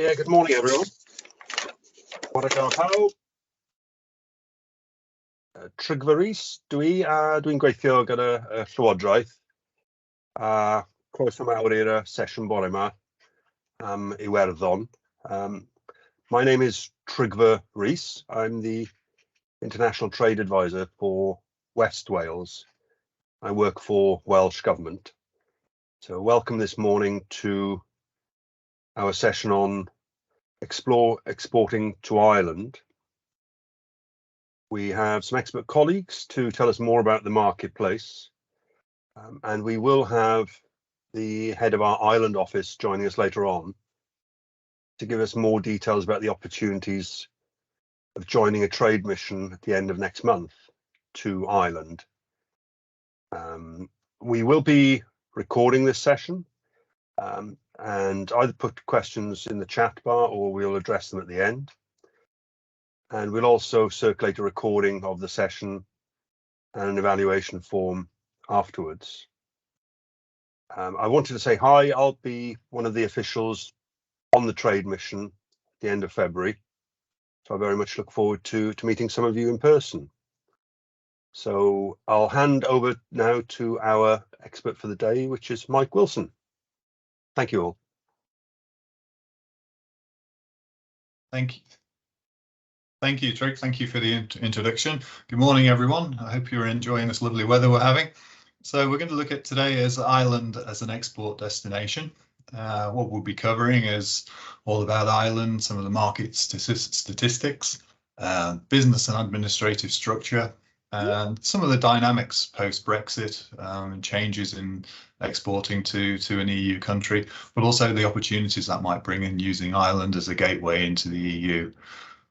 Good morning, everyone. Parhau. Trygve Rhys, dwi'n gweithio gyda Llywodraeth. Croeso mawr i'r sesiwn bore yma am Iwerddon. My name is Trygve Rhys. I'm the International Trade Advisor for West Wales. I work for Welsh Government. So welcome this morning to our session on exporting to Ireland. We have some expert colleagues to tell us more about the marketplace, and we will have the head of our Ireland office joining us later on to give us more details about the opportunities of joining a trade mission at the end of next month to Ireland. We will be recording this session and either put questions in the chat bar or we'll address them at the end. And we'll also circulate a recording of the session and an evaluation form afterwards. I wanted to say hi. I'll be one of the officials on the trade mission at the end of February. So I very much look forward to meeting some of you in person. So I'll hand over now to our expert for the day, which is Mike Wilson. Thank you all. Thank you, Trig. Thank you for the introduction. Good morning, everyone. I hope you're enjoying this lovely weather we're having. So we're going to look at today as Ireland as an export destination. What we'll be covering is all about Ireland, some of the market statistics, business and administrative structure, and some of the dynamics post-Brexit and changes in exporting to an EU country, but also the opportunities that might bring in using Ireland as a gateway into the EU.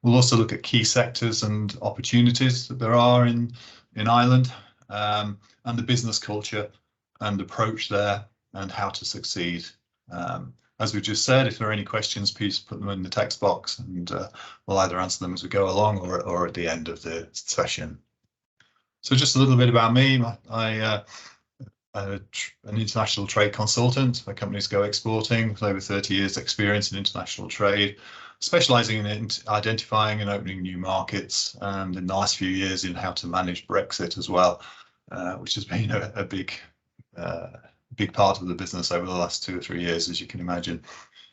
We'll also look at key sectors and opportunities that there are in Ireland, and the business culture and approach there and how to succeed. As we just said, if there are any questions, please put them in the text box and we'll either answer them as we go along or at the end of the session. So just a little bit about me. I'm an international trade consultant. My company's Go Exporting, with over 30 years experience in international trade, specialising in identifying and opening new markets, and in the last few years in how to manage Brexit as well, which has been a big part of the business over the last 2 or 3 years, as you can imagine.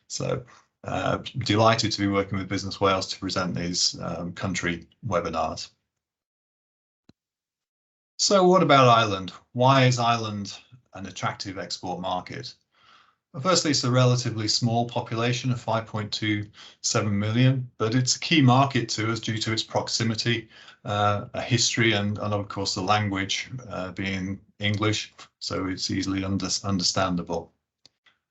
So delighted to be working with Business Wales to present these country webinars. So what about Ireland? Why is Ireland an attractive export market? Well, firstly, it's a relatively small population of 5.27 million, but it's a key market to us due to its proximity, a history, and of course the language being English, so it's easily understandable.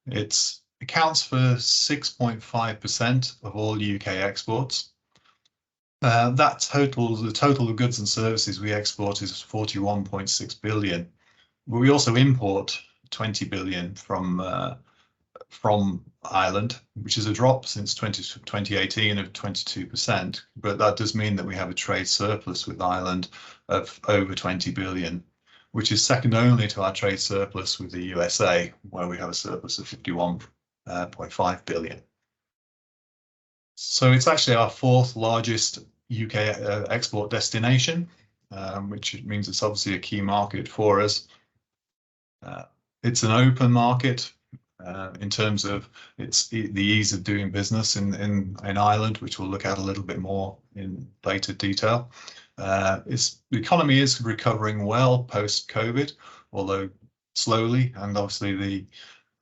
It accounts for 6.5% of all UK exports. The total of goods and services we export is 41.6 billion. But we also import 20 billion from Ireland, which is a drop since 2018 of 22%. But that does mean that we have a trade surplus with Ireland of over 20 billion, which is second only to our trade surplus with the USA, where we have a surplus of 51.5 billion. So it's actually our 4th largest UK export destination, which means it's obviously a key market for us. It's an open market in terms of the ease of doing business in Ireland, which we'll look at a little bit more in later detail. The economy is recovering well post-COVID, although slowly, and obviously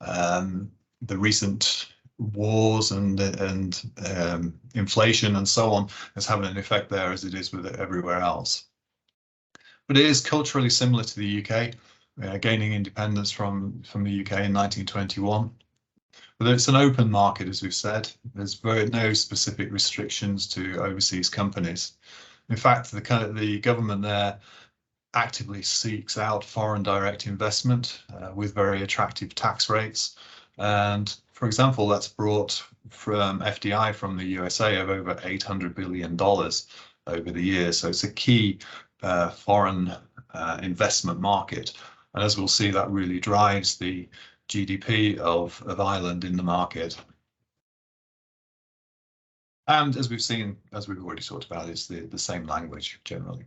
the recent wars and inflation and so on is having an effect there, as it is with everywhere else. But it is culturally similar to the UK, gaining independence from the UK in 1921. But it's an open market, as we've said. There's no specific restrictions to overseas companies. In fact, the government there actively seeks out foreign direct investment with very attractive tax rates. And for example, that's brought from FDI from the USA of over $800 billion over the years. So it's a key foreign investment market. And as we'll see, that really drives the GDP of Ireland in the market. And as we've seen, as we've already talked about, is the same language generally.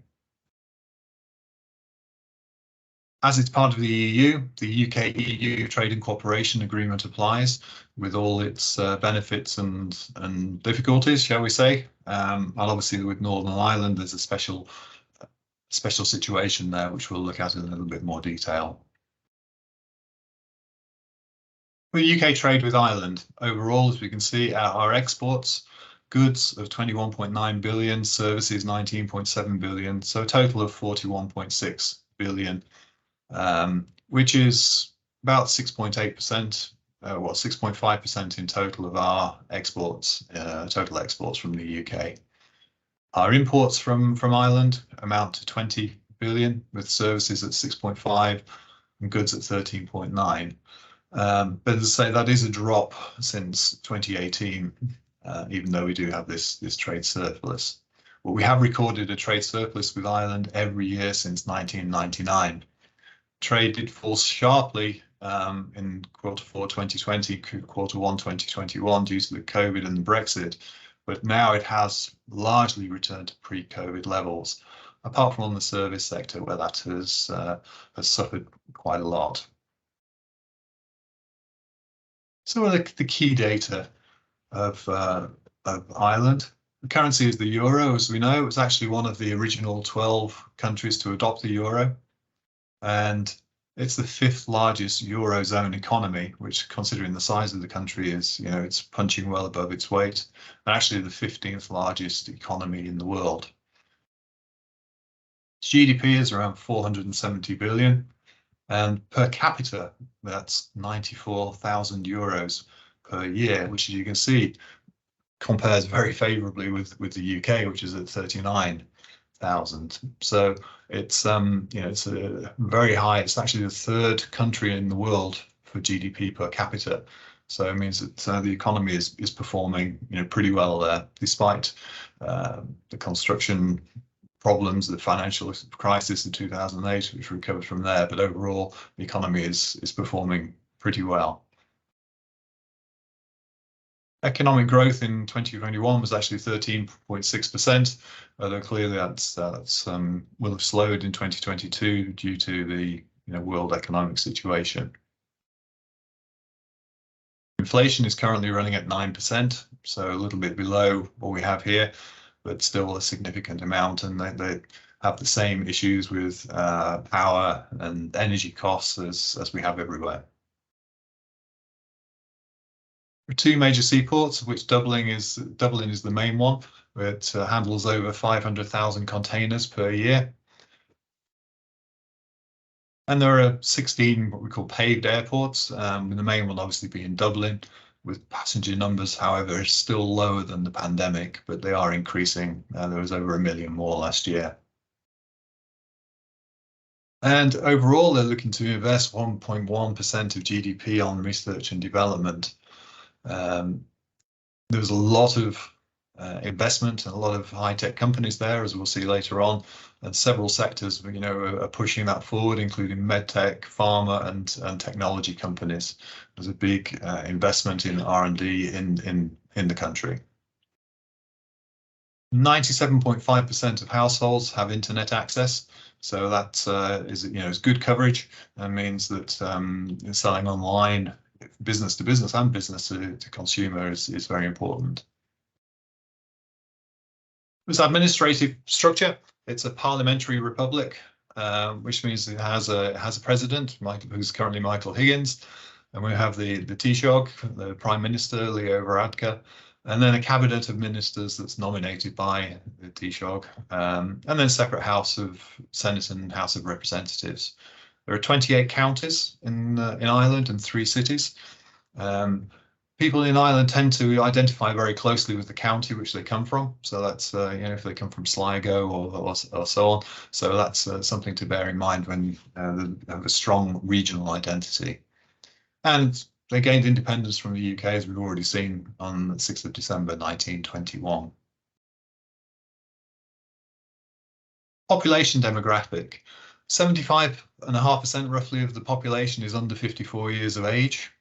As it's part of the EU, the UK-EU Trade and Cooperation Agreement applies with all its benefits and difficulties, shall we say. And obviously with Northern Ireland, there's a special situation there, which we'll look at in a little bit more detail. The UK trade with Ireland, overall, as we can see, our exports, goods of 21.9 billion, services 19.7 billion, so a total of 41.6 billion. Which is about 6.8%, 6.5% in total of our exports, total exports from the UK. Our imports from Ireland amount to 20 billion, with services at 6.5 and goods at 13.9. But as I say, that is a drop since 2018, even though we do have this trade surplus. Well, we have recorded a trade surplus with Ireland every year since 1999. Trade did fall sharply in Q4 2020, Q1 2021 due to the COVID and the Brexit, but now it has largely returned to pre-COVID levels, apart from on the service sector where that has suffered quite a lot. So what are the key data of Ireland? The currency is the euro, as we know. It was actually one of the original 12 countries to adopt the euro. And it's the 5th largest Eurozone economy, which, considering the size of the country, is, it's punching well above its weight, and actually the 15th largest economy in the world. GDP is around 470 billion, and per capita, that's 94,000 euros per year, which, as you can see, compares very favorably with the UK, which is at 39,000. So it's it's a very high. It's actually the 3rd country in the world for GDP per capita. So it means that the economy is performing pretty well there, despite the construction problems, the financial crisis in 2008, which recovered from there. But overall, the economy is performing pretty well. Economic growth in 2021 was actually 13.6%, although clearly that's will have slowed in 2022 due to the world economic situation. Inflation is currently running at 9%, so a little bit below what we have here, but still a significant amount, and they have the same issues with power and energy costs as we have everywhere. There are 2 major seaports, of which Dublin is the main one. It handles over 500,000 containers per year. And there are 16 what we call paved airports, with the main one obviously being Dublin, with passenger numbers, however, still lower than the pandemic, but they are increasing. There was over 1 million more last year. And overall, they're looking to invest 1.1% of GDP on research and development. There's a lot of investment and a lot of high-tech companies there, as we'll see later on, and several sectors are pushing that forward, including medtech, pharma, and technology companies. There's a big investment in R&D in the country. 97.5% of households have internet access, so that is good coverage, and means that selling online, business to business and business to consumer, is very important. This administrative structure, it's a parliamentary republic, which means it has a president, who's currently Michael Higgins, and we have the Taoiseach, the Prime Minister, Leo Varadkar, and then a cabinet of ministers that's nominated by the Taoiseach, and then a separate House of Senate and House of Representatives. There are 28 counties in Ireland and 3 cities. People in Ireland tend to identify very closely with the county which they come from. So that's if they come from Sligo or so on. So that's something to bear in mind when they have a strong regional identity. And they gained independence from the UK, as we've already seen, on the 6th of December 1921. Population demographic. 75.5% roughly of the population is under 54 years of age.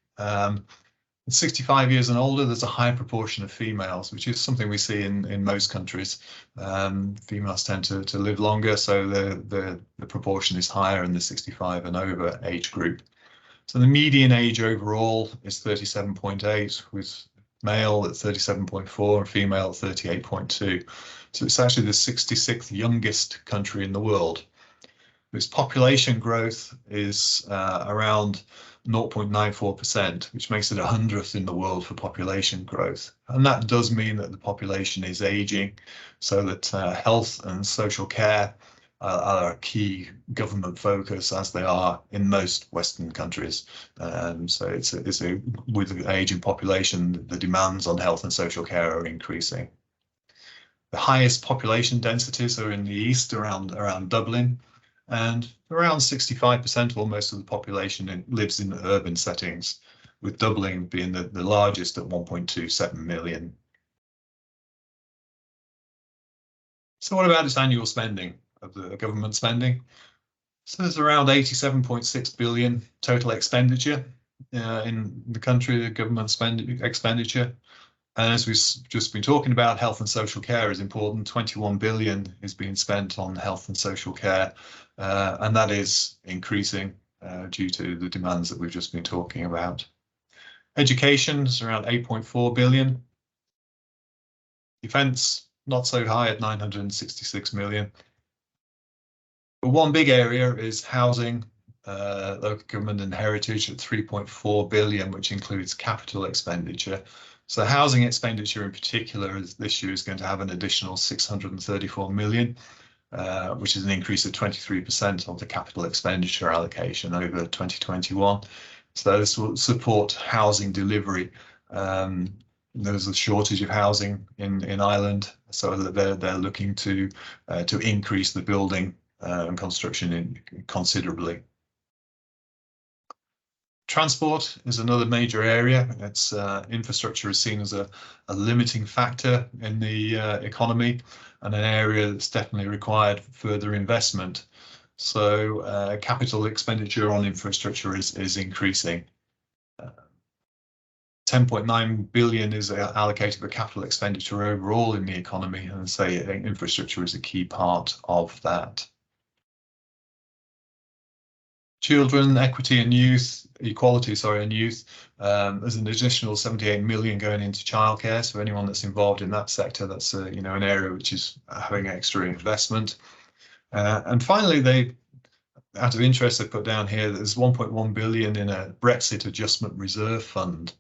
At 65 years and older, there's a high proportion of females, which is something we see in most countries. Females tend to live longer, so the proportion is higher in the 65 and over age group. So the median age overall is 37.8, with male at 37.4 and female at 38.2. So it's actually the 66th youngest country in the world. Its population growth is around 0.94%, which makes it 100th in the world for population growth. And that does mean that the population is aging, so that health and social care are a key government focus, as they are in most Western countries. So with the aging population, the demands on health and social care are increasing. The highest population densities are in the east, around Dublin. And around 65% almost of the population lives in urban settings, with Dublin being the largest at 1.27 million. So what about its annual spending, of the government spending? So there's around 87.6 billion total expenditure in the country, the government expenditure. And as we've just been talking about, health and social care is important. 21 billion is being spent on health and social care, and that is increasing due to the demands that we've just been talking about. Education is around 8.4 billion. Defence, not so high at 966 million. But one big area is housing, local government and heritage at 3.4 billion, which includes capital expenditure. So housing expenditure in particular this year is going to have an additional 634 million, which is an increase of 23% on the capital expenditure allocation over 2021. So this will support housing delivery. There's a shortage of housing in Ireland, so that they're looking to increase the building and construction considerably. Transport is another major area. Its infrastructure is seen as a limiting factor in the economy, and an area that's definitely required further investment. So capital expenditure on infrastructure is increasing. 10.9 billion is allocated for capital expenditure overall in the economy, and say infrastructure is a key part of that. Children, equity and youth, equality, sorry, and youth. There's an additional 78 million going into childcare. So anyone that's involved in that sector, that's an area which is having extra investment. And finally, they, out of interest, they put down here that there's 1.1 billion in a Brexit adjustment reserve fund,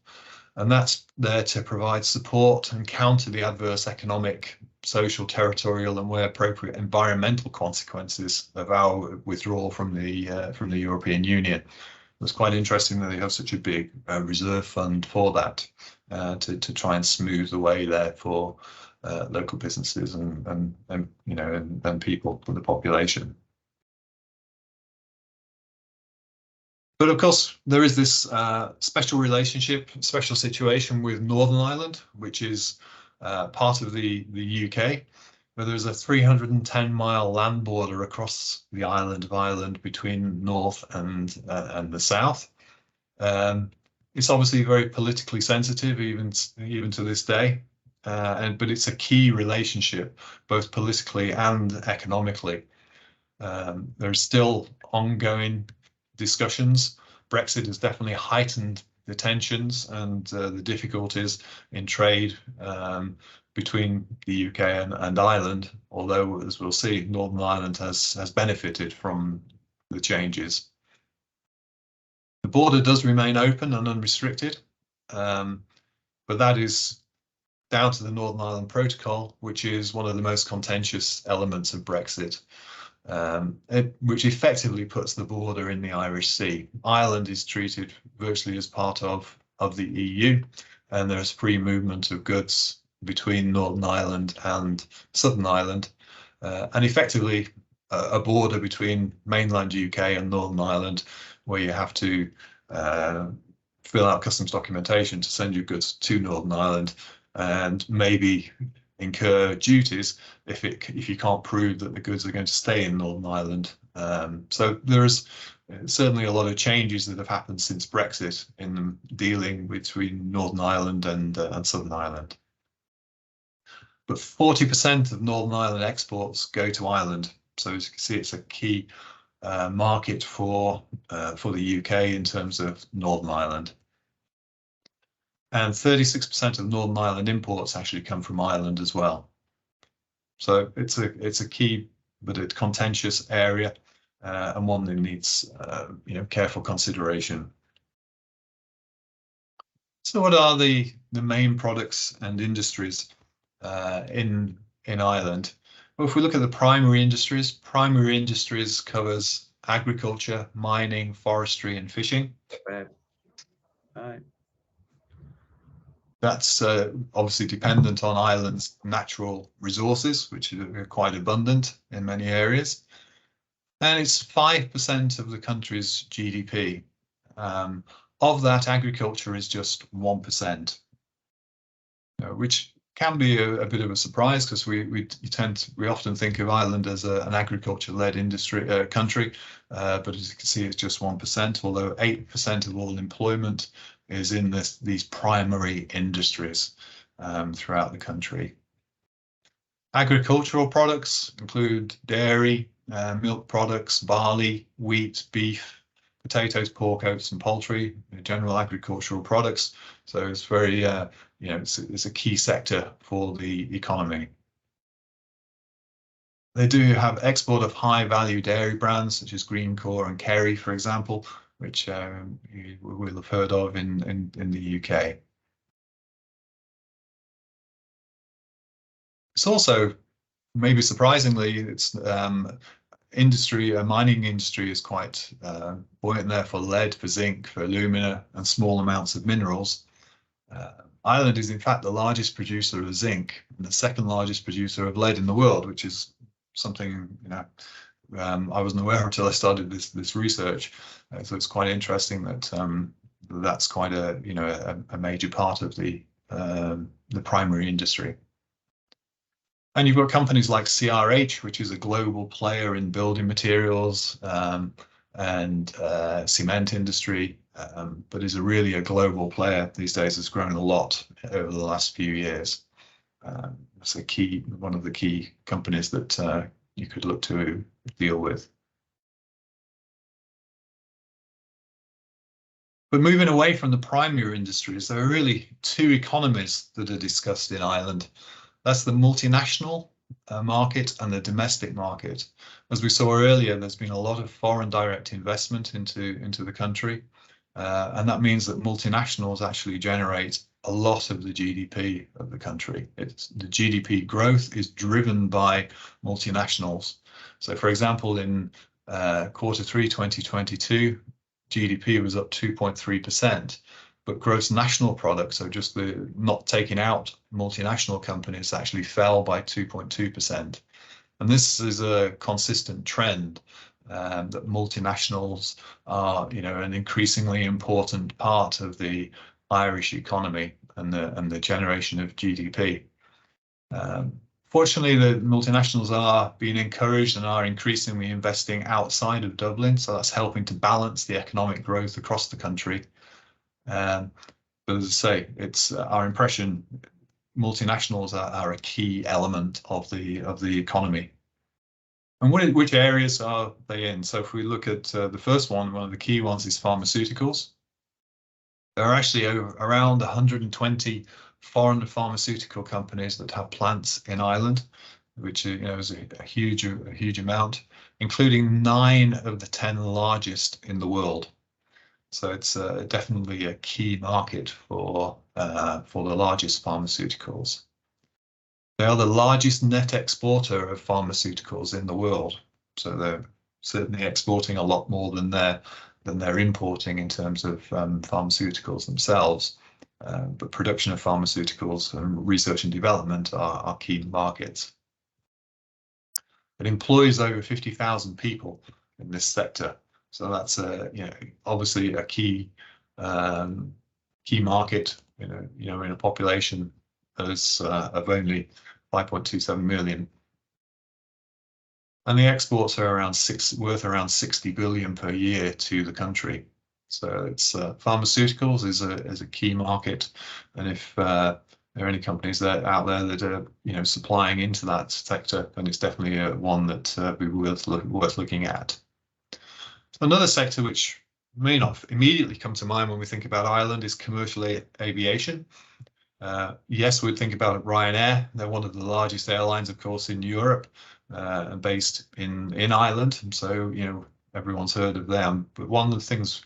and that's there to provide support and counter the adverse economic, social, territorial, and where appropriate environmental consequences of our withdrawal from the European Union. It's quite interesting that they have such a big reserve fund for that, to try and smooth the way there for local businesses and people from the population. But of course, there is this special relationship, special situation with Northern Ireland, which is part of the UK, where there's a 310-mile land border across the island of Ireland between north and the south. It's obviously very politically sensitive, even to this day, but it's a key relationship, both politically and economically. There's still ongoing discussions. Brexit has definitely heightened the tensions and the difficulties in trade between the UK and Ireland, although, as we'll see, Northern Ireland has benefited from the changes. The border does remain open and unrestricted, but that is down to the Northern Ireland Protocol, which is one of the most contentious elements of Brexit. Which effectively puts the border in the Irish Sea. Ireland is treated virtually as part of the EU, and there's free movement of goods between Northern Ireland and Southern Ireland, and effectively a border between mainland UK and Northern Ireland, where you have to fill out customs documentation to send your goods to Northern Ireland, and maybe incur duties if you can't prove that the goods are going to stay in Northern Ireland So there is certainly a lot of changes that have happened since Brexit in dealing between Northern Ireland and Southern Ireland. But 40% of Northern Ireland exports go to Ireland. So as you can see, it's a key market for the UK in terms of Northern Ireland. And 36% of Northern Ireland imports actually come from Ireland as well. So it's a key but a contentious area, and one that needs careful consideration. So what are the main products and industries in Ireland? Well, if we look at the primary industries covers agriculture, mining, forestry and fishing. That's obviously dependent on Ireland's natural resources, which are quite abundant in many areas. And it's 5% of the country's GDP. Of that, agriculture is just 1%, which can be a bit of a surprise, because we often think of Ireland as an agriculture-led country, but as you can see, it's just 1%, although 8% of all employment is in these primary industries throughout the country. Agricultural products include dairy, milk products, barley, wheat, beef, potatoes, pork, oats and poultry, general agricultural products. So it's very, it's a key sector for the economy. They do have export of high value dairy brands such as Greencore and Kerry, for example, which you will have heard of in the UK. It's also, maybe surprisingly, it's mining industry is quite buoyant there for lead, for zinc, for alumina and small amounts of minerals. Ireland is in fact the largest producer of zinc and the second largest producer of lead in the world, which is something I wasn't aware until I started this research. So it's quite interesting that that's quite a major part of the primary industry. And you've got companies like CRH, which is a global player in building materials and cement industry, but is really a global player these days. Has grown a lot over the last few years. It's one of the key companies that you could look to deal with. But moving away from the primary industries, there are really two economies that are discussed in Ireland. That's the multinational market and the domestic market. As we saw earlier, there's been a lot of foreign direct investment into the country, and that means that multinationals actually generate a lot of the GDP of the country. The GDP growth is driven by multinationals. So, for example, in Q3 2022, GDP was up 2.3%. But gross national product, so just the not taking out multinational companies, actually fell by 2.2%. And this is a consistent trend that multinationals are, an increasingly important part of the Irish economy and the generation of GDP. Fortunately, the multinationals are being encouraged and are increasingly investing outside of Dublin, so that's helping to balance the economic growth across the country. But as I say, it's our impression multinationals are a key element of the economy. And which areas are they in? So if we look at the first one of the key ones is pharmaceuticals. There are actually around 120 foreign pharmaceutical companies that have plants in Ireland, which is a huge amount, including 9 of the 10 largest in the world. So it's definitely a key market for the largest pharmaceuticals. They are the largest net exporter of pharmaceuticals in the world. So they're certainly exporting a lot more than they're importing in terms of pharmaceuticals themselves. But production of pharmaceuticals and research and development are key markets. It employs over 50,000 people in this sector. So that's obviously a key market, in a population that is of only 5.27 million. And the exports are worth around 60 billion per year to the country. So it's pharmaceuticals is a key market, and if there are any companies out there that are supplying into that sector, then it's definitely one that would be worth looking at. Another sector which may not immediately come to mind when we think about Ireland is commercial aviation. Yes, we'd think about Ryanair. They're one of the largest airlines, of course, in Europe, and based in Ireland. And so, everyone's heard of them. But one of the things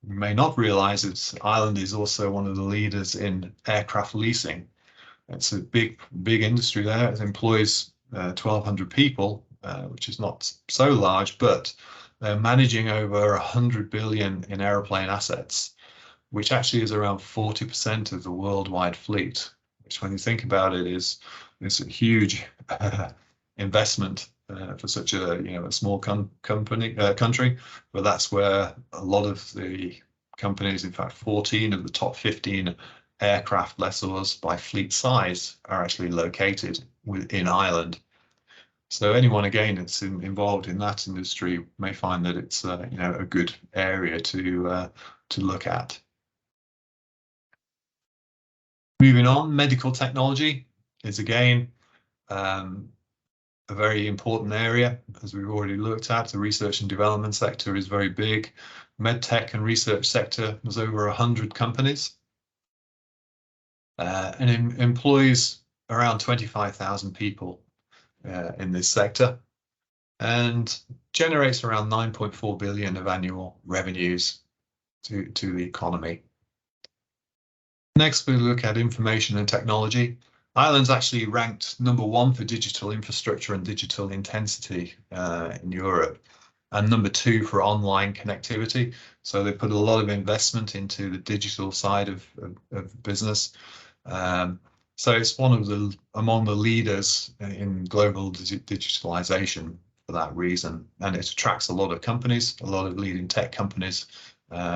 we may not realise is Ireland is also one of the leaders in aircraft leasing. It's a big industry there. It employs 1,200 people, which is not so large, but they're managing over 100 billion in aeroplane assets, which actually is around 40% of the worldwide fleet, which when you think about it is a huge investment for such a small country, but that's where a lot of the companies, in fact 14 of the top 15 aircraft lessors by fleet size are actually located within Ireland. So anyone again that's involved in that industry may find that it's a good area to look at. Moving on, medical technology is again a very important area, as we've already looked at. The research and development sector is very big. MedTech and research sector was over 100 companies and employs around 25,000 people in this sector, and generates around 9.4 billion of annual revenues to the economy. Next, we look at information and technology. Ireland's actually ranked #1 for digital infrastructure and digital intensity in Europe, and #2 for online connectivity. So they put a lot of investment into the digital side of business. So it's among the leaders in global digitalization for that reason, and it attracts a lot of companies, a lot of leading tech companies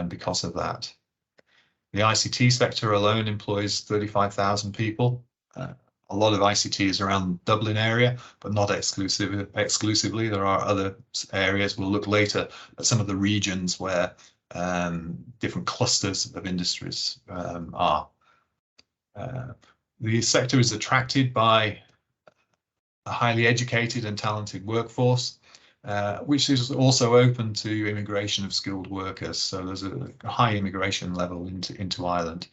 because of that. The ICT sector alone employs 35,000 people. A lot of ICT is around Dublin area, but not exclusively. There are other areas. We'll look later at some of the regions where different clusters of industries are. The sector is attracted by a highly educated and talented workforce, which is also open to immigration of skilled workers. So there's a high immigration level into Ireland.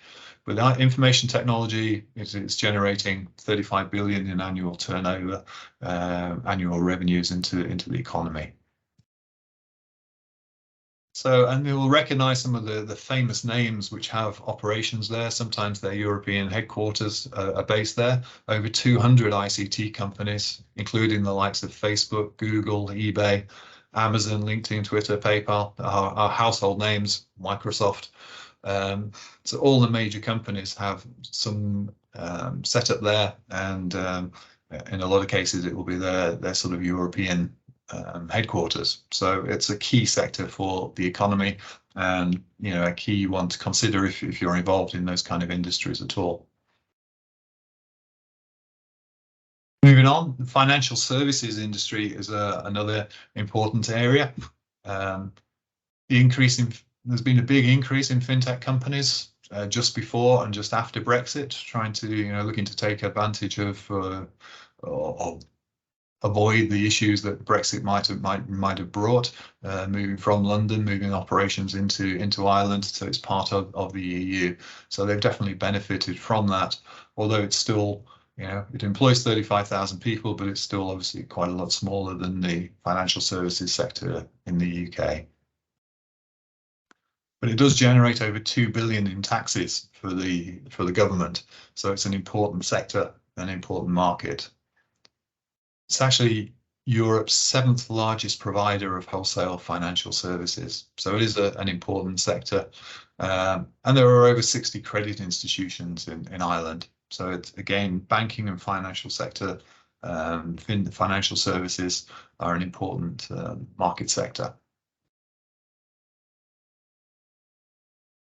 But information technology is generating 35 billion in annual turnover, annual revenues into the economy. So, and you'll recognise some of the famous names which have operations there. Sometimes their European headquarters are based there. Over 200 ICT companies, including the likes of Facebook, Google, eBay, Amazon, LinkedIn, Twitter, PayPal, our household names, Microsoft. So all the major companies have some setup there, and in a lot of cases it will be their sort of European headquarters. So it's a key sector for the economy, and a key one to consider if you're involved in those kind of industries at all. Moving on, the financial services industry is another important area. There's been a big increase in fintech companies just before and just after Brexit, trying to looking to take advantage of or avoid the issues that Brexit might have brought, moving from London, moving operations into Ireland, so it's part of the EU. So they've definitely benefited from that, although it's still, it employs 35,000 people, but it's still obviously quite a lot smaller than the financial services sector in the UK. But it does generate over 2 billion in taxes for the government, so it's an important sector, an important market. It's actually Europe's 7th largest provider of wholesale financial services, so it is an important sector. And there are over 60 credit institutions in Ireland. So it's, again, banking and financial sector, financial services are an important market sector.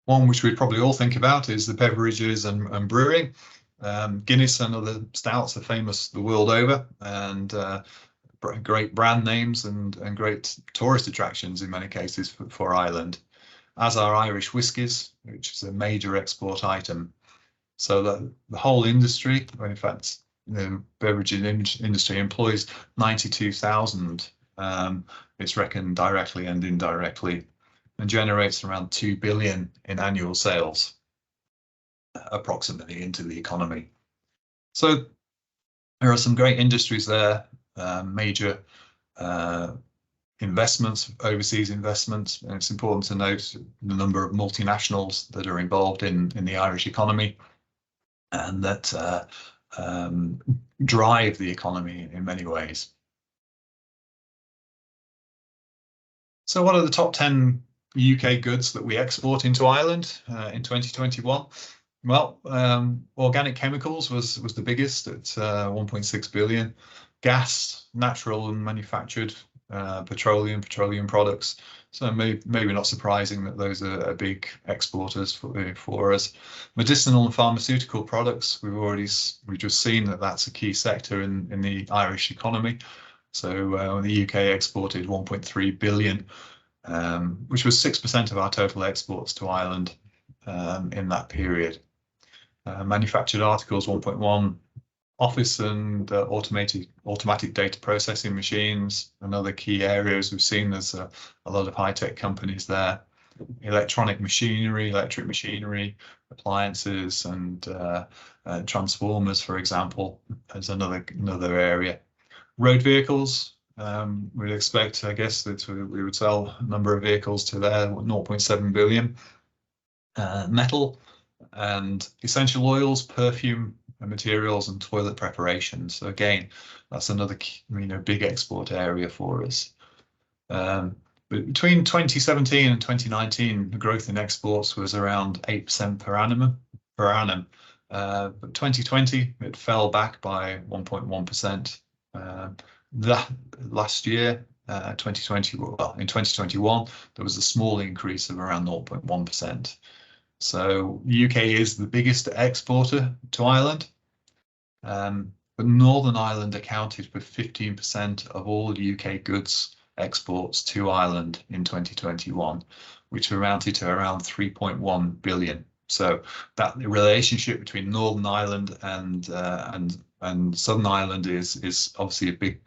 One which we'd probably all think about is the beverages and brewing. Guinness and other stouts are famous the world over, and great brand names and great tourist attractions in many cases for Ireland, as are Irish whiskies, which is a major export item. So the whole industry, in fact, the beverage industry employs 92,000. It's reckoned directly and indirectly, and generates around 2 billion in annual sales, approximately, into the economy. So there are some great industries there, major investments, overseas investments, and it's important to note the number of multinationals that are involved in the Irish economy, and that drive the economy in many ways. So what are the top 10 UK goods that we export into Ireland in 2021? Well, organic chemicals was the biggest at 1.6 billion. Gas, natural and manufactured petroleum products. So maybe not surprising that those are big exporters for us. Medicinal and pharmaceutical products, we've just seen that that's a key sector in the Irish economy. So the UK exported 1.3 billion, which was 6% of our total exports to Ireland in that period. Manufactured articles 1.1, office and automatic data processing machines, and other key areas we've seen. There's a lot of high-tech companies there. Electric machinery, appliances, and transformers, for example, is another area. Road vehicles, we'd expect, I guess, that we would sell a number of vehicles to there, 0.7 billion. Metal and essential oils, perfume materials, and toilet preparations. So again, that's another big export area for us. But between 2017 and 2019, the growth in exports was around 8% per annum. But 2020, it fell back by 1.1%. That last year, 2020, well, in 2021, there was a small increase of around 0.1%. So the UK is the biggest exporter to Ireland, but Northern Ireland accounted for 15% of all UK goods exports to Ireland in 2021, which amounted to around 3.1 billion. So that relationship between Northern Ireland and Southern Ireland is obviously a big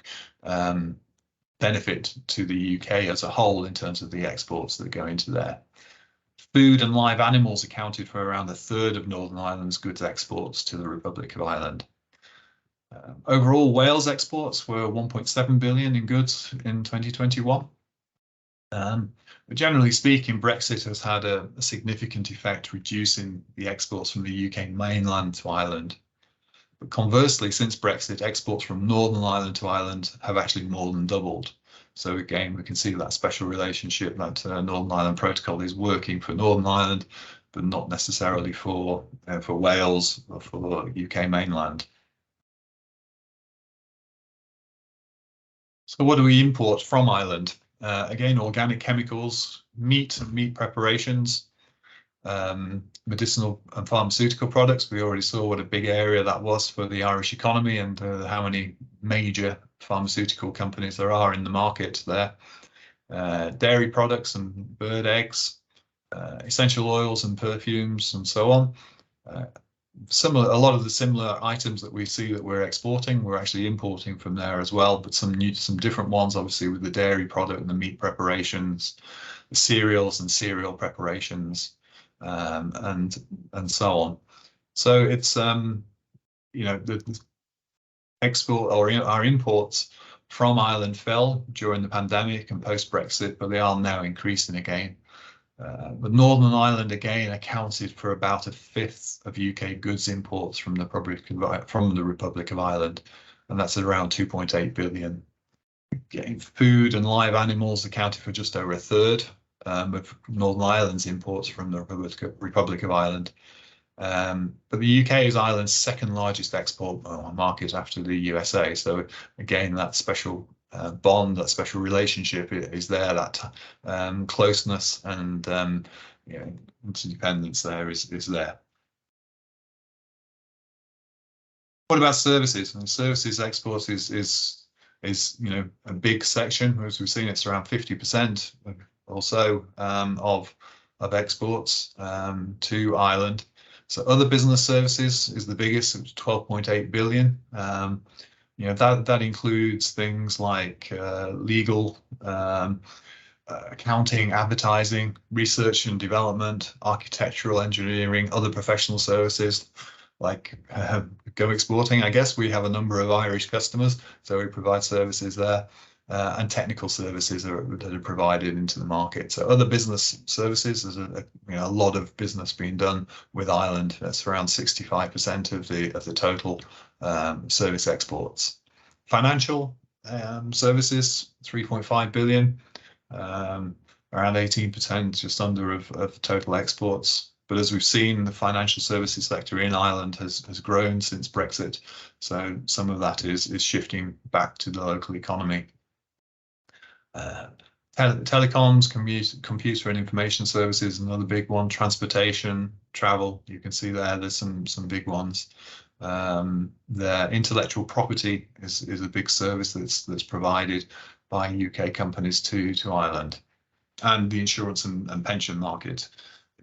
benefit to the UK as a whole in terms of the exports that go into there. Food and live animals accounted for around a third of Northern Ireland's goods exports to the Republic of Ireland. Overall, Wales exports were 1.7 billion in goods in 2021. But generally speaking, Brexit has had a significant effect, reducing the exports from the UK mainland to Ireland. But conversely, since Brexit, exports from Northern Ireland to Ireland have actually more than doubled. So again, we can see that special relationship, that Northern Ireland Protocol is working for Northern Ireland, but not necessarily for Wales or for UK mainland. So what do we import from Ireland? Again, organic chemicals, meat and meat preparations, medicinal and pharmaceutical products. We already saw what a big area that was for the Irish economy, and how many major pharmaceutical companies there are in the market there. Dairy products and bird eggs, essential oils and perfumes, and so on. A lot of the similar items that we see that we're exporting, we're actually importing from there as well, but some different ones, obviously, with the dairy product and the meat preparations, the cereals and cereal preparations, and so on. So it's the export, or our imports from Ireland, fell during the pandemic and post-Brexit, but they are now increasing again. But Northern Ireland again accounted for about a fifth of UK goods imports from the Republic of Ireland, and that's around 2.8 billion. Again, food and live animals accounted for just over a third of Northern Ireland's imports from the Republic of Ireland. But the UK is Ireland's second largest export market after the USA. So again, that special bond, that special relationship is there, that closeness and interdependence there is there. What about services? And services exports is is, you know, a big section. As we've seen, it's around 50% or so of exports to Ireland. So other business services is the biggest. It's 12.8 billion. You know, that includes things like legal, accounting, advertising, research and development, architectural engineering, other professional services like go exporting. I guess we have a number of Irish customers, so we provide services there, and technical services that are provided into the market. So other business services, there's a lot of business being done with Ireland. That's around 65% of the total service exports. Financial services, 3.5 billion. Around 18%, just under of total exports. But as we've seen, the financial services sector in Ireland has grown since Brexit. So some of that is shifting back to the local economy. Telecoms, computer and information services, another big one. Transportation, travel, you can see there's some big ones. Their intellectual property is a big service that's provided by UK companies to Ireland, and the insurance and pension market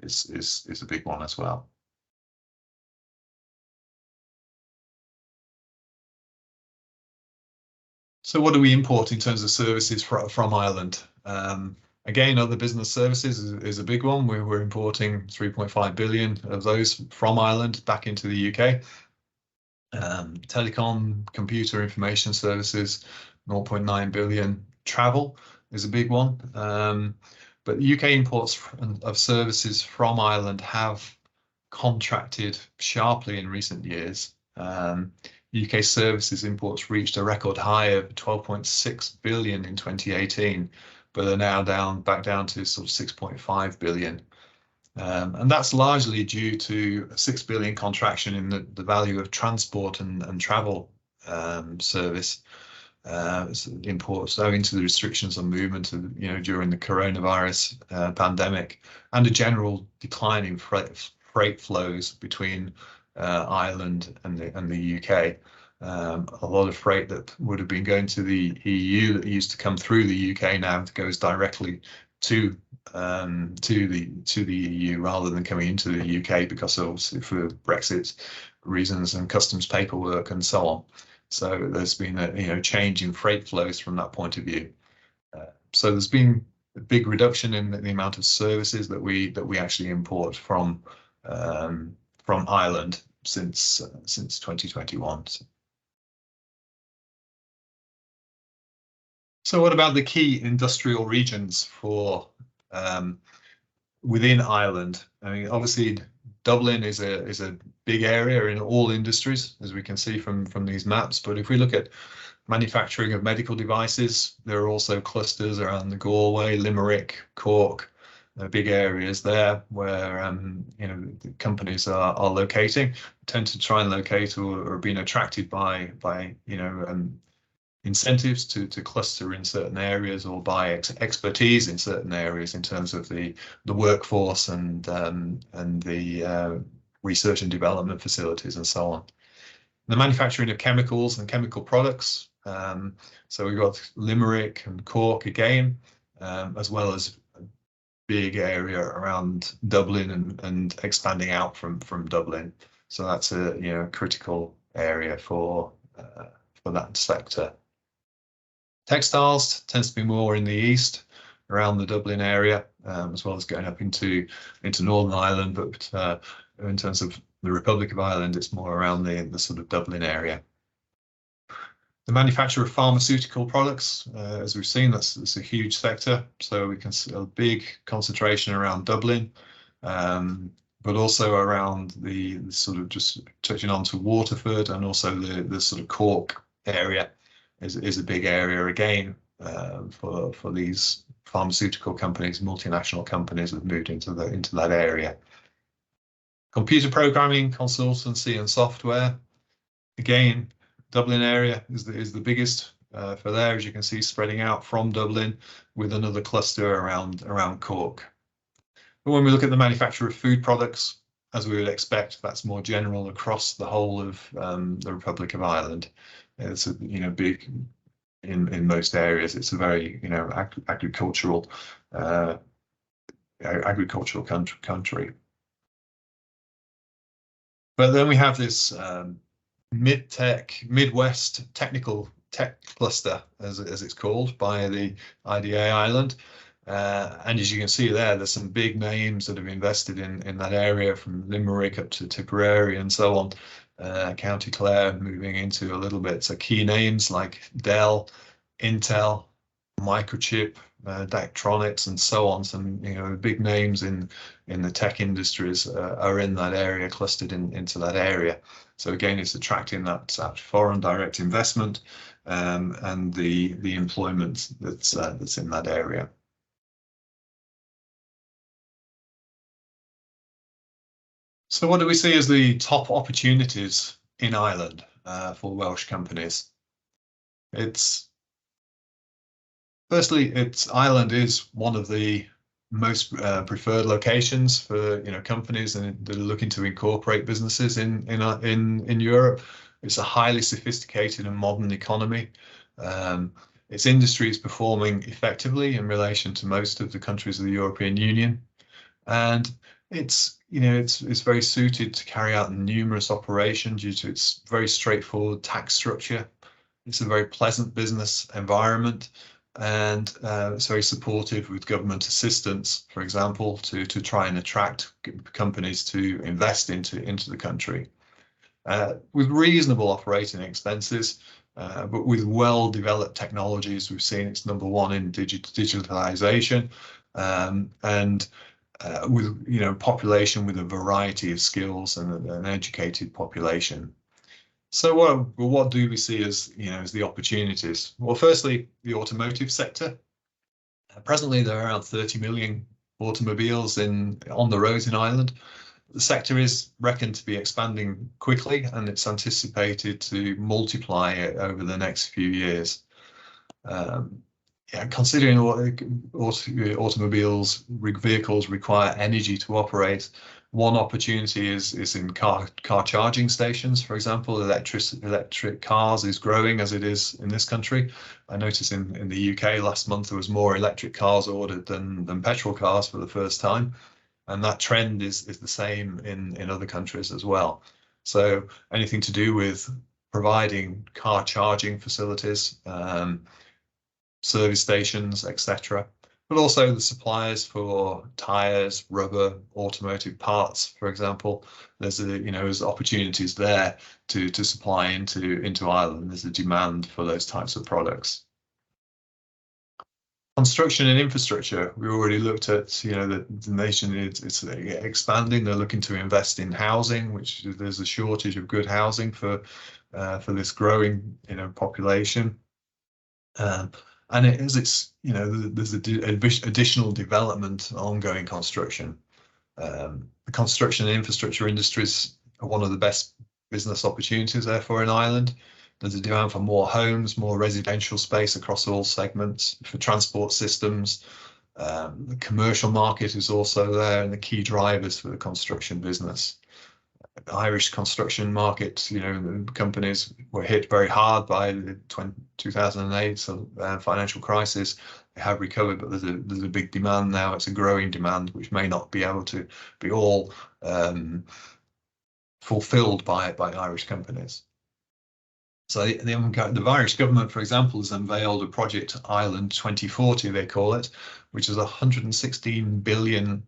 is a big one as well. So what do we import in terms of services from Ireland? Again, other business services is a big one. We're importing 3.5 billion of those from Ireland back into the UK. Telecom, computer information services, 0.9 billion. Travel is a big one, but UK imports of services from Ireland have contracted sharply in recent years. UK services imports reached a record high of 12.6 billion in 2018, but are now back down to sort of 6.5 billion. And that's largely due to a 6 billion contraction in the value of transport and travel service imports owing to the restrictions on movement during the coronavirus pandemic, and a general decline in freight flows between Ireland and the UK. A lot of freight that would have been going to the EU that used to come through the UK now goes directly to the EU rather than coming into the UK, because obviously for Brexit reasons and customs paperwork and so on. So there's been a change in freight flows from that point of view. So there's been a big reduction in the amount of services that we actually import from Ireland since 2021. So what about the key industrial regions for within Ireland? I mean, obviously Dublin is a big area in all industries, as we can see from these maps. But if we look at manufacturing of medical devices, there are also clusters around the Galway, Limerick, Cork, big areas there where the companies are locating. Tend to try and locate or are being attracted by incentives to cluster in certain areas, or by expertise in certain areas in terms of the workforce and the research and development facilities and so on. The manufacturing of chemicals and chemical products. So we've got Limerick and Cork again, as well as a big area around Dublin and expanding out from Dublin. So that's a critical area for that sector. Textiles tends to be more in the east, around the Dublin area, as well as going up into Northern Ireland. But in terms of the Republic of Ireland, it's more around the sort of Dublin area. The manufacture of pharmaceutical products, as we've seen, that's a huge sector. So we can see a big concentration around Dublin, but also around the sort of, just touching on to Waterford, and also the sort of Cork area is a big area again for these pharmaceutical companies. Multinational companies have moved into that area. Computer programming, consultancy and software. Again, Dublin area is the biggest for there, as you can see, spreading out from Dublin, with another cluster around Cork. But when we look at the manufacture of food products, as we would expect, that's more general across the whole of the Republic of Ireland. It's a big in most areas. It's a very, you know, agricultural country. But then we have this Midwest technical tech cluster, as it's called, by the IDA Island. And as you can see there, there's some big names that have invested in that area, from Limerick up to Tipperary and so on. County Clare moving into a little bit. So key names like Dell, Intel, Microchip, Daktronics, and so on. Some, you know, big names in the tech industries are in that area, clustered into that area. So again, it's attracting that foreign direct investment and the employment that's in that area. So what do we see as the top opportunities in Ireland for Welsh companies? Firstly, Ireland is one of the most preferred locations for, you know, companies that are looking to incorporate businesses in Europe. It's a highly sophisticated and modern economy. Its industry is performing effectively in relation to most of the countries of the European Union, and it's very suited to carry out numerous operations due to its very straightforward tax structure. It's a very pleasant business environment, and it's very supportive with government assistance, for example, to try and attract companies to invest into the country. With reasonable operating expenses, but with well-developed technologies. We've seen it's #1 in digitalization, and with, you know, population with a variety of skills and an educated population. So what do we see as, you know, as the opportunities? Well, firstly, the automotive sector. Presently, there are around 30 million automobiles on the roads in Ireland. The sector is reckoned to be expanding quickly, and it's anticipated to multiply over the next few years. Considering automobiles, vehicles require energy to operate, one opportunity is in car charging stations, for example. Electric cars is growing as it is in this country. I noticed in the UK last month there was more electric cars ordered than petrol cars for the first time, and that trend is the same in other countries as well. So anything to do with providing car charging facilities, service stations, etc., but also the suppliers for tires, rubber, automotive parts, for example. There's opportunities there to supply into Ireland. There's a demand for those types of products. Construction and infrastructure. We already looked at, you know, the nation is expanding. They're looking to invest in housing, which there's a shortage of good housing for this growing, you know, population. And there's additional development, ongoing construction. The construction and infrastructure industries are one of the best business opportunities, therefore, in Ireland. There's a demand for more homes, more residential space across all segments, for transport systems. The commercial market is also there, and the key drivers for the construction business. The Irish construction market, you know, companies were hit very hard by the 2008 financial crisis. They have recovered, but there's a big demand now. It's a growing demand, which may not be able to be all fulfilled by Irish companies. So the Irish government, for example, has unveiled a Project Ireland 2040, they call it, which is a 116 billion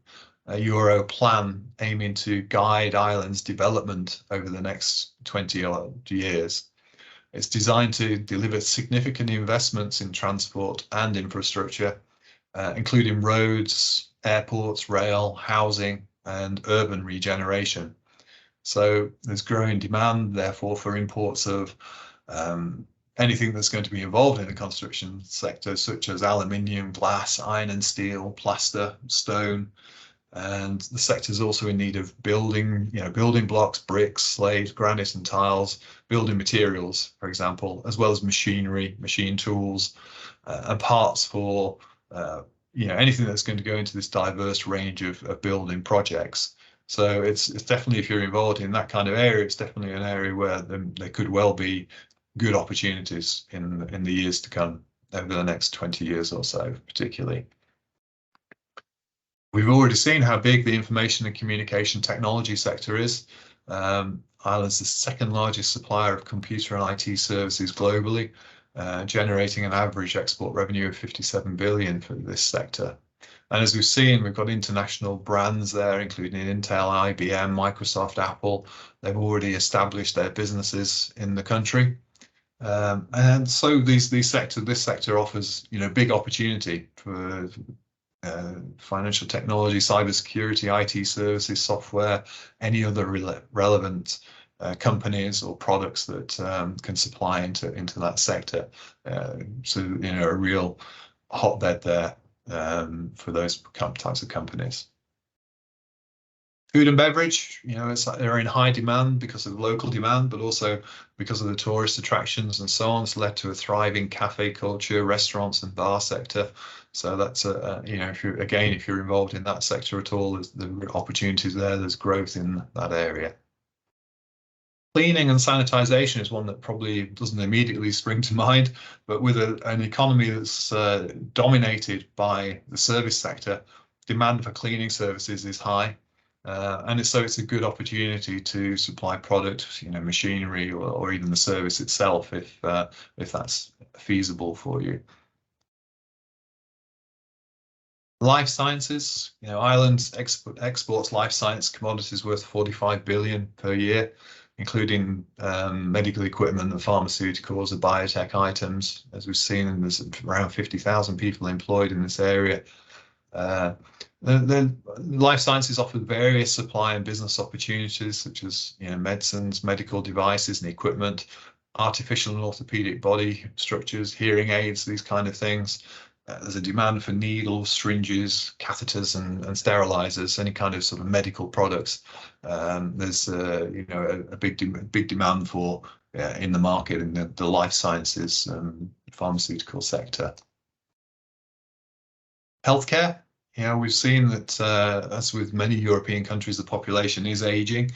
euro plan aiming to guide Ireland's development over the next 20 years. It's designed to deliver significant investments in transport and infrastructure, including roads, airports, rail, housing, and urban regeneration. So there's growing demand, therefore, for imports of anything that's going to be involved in the construction sector, such as aluminium, glass, iron and steel, plaster, stone. And the sector is also in need of building blocks, bricks, slates, granite and tiles, building materials, for example, as well as machinery, machine tools, and parts for anything that's going to go into this diverse range of building projects. So it's definitely, if you're involved in that kind of area, it's definitely an area where there could well be good opportunities in the years to come, over the next 20 years or so, particularly. We've already seen how big the information and communication technology sector is. Ireland's the second largest supplier of computer and IT services globally, generating an average export revenue of 57 billion for this sector. And as we've seen, we've got international brands there, including Intel, IBM, Microsoft, Apple. They've already established their businesses in the country. And so this sector offers, big opportunity for financial technology, cybersecurity, IT services, software, any other relevant companies or products that can supply into that sector. So, a real hotbed there for those types of companies. Food and beverage, they're in high demand because of local demand, but also because of the tourist attractions and so on. It's led to a thriving cafe culture, restaurants and bar sector. So that's if you're involved in that sector at all, there's the opportunities there. There's growth in that area. Cleaning and sanitization is one that probably doesn't immediately spring to mind, but with an economy that's dominated by the service sector, demand for cleaning services is high. And so it's a good opportunity to supply product, machinery or even the service itself if that's feasible for you. Life sciences, Ireland exports life science commodities worth 45 billion per year, including medical equipment and pharmaceuticals and biotech items. As we've seen, there's around 50,000 people employed in this area. The life sciences offer various supply and business opportunities, such as medicines, medical devices and equipment, artificial and orthopedic body structures, hearing aids, these kind of things. There's a demand for needles, syringes, catheters and sterilizers, any kind of sort of medical products. There's a big demand for in the market in the life sciences pharmaceutical sector. Healthcare. We've seen that, as with many European countries, the population is aging.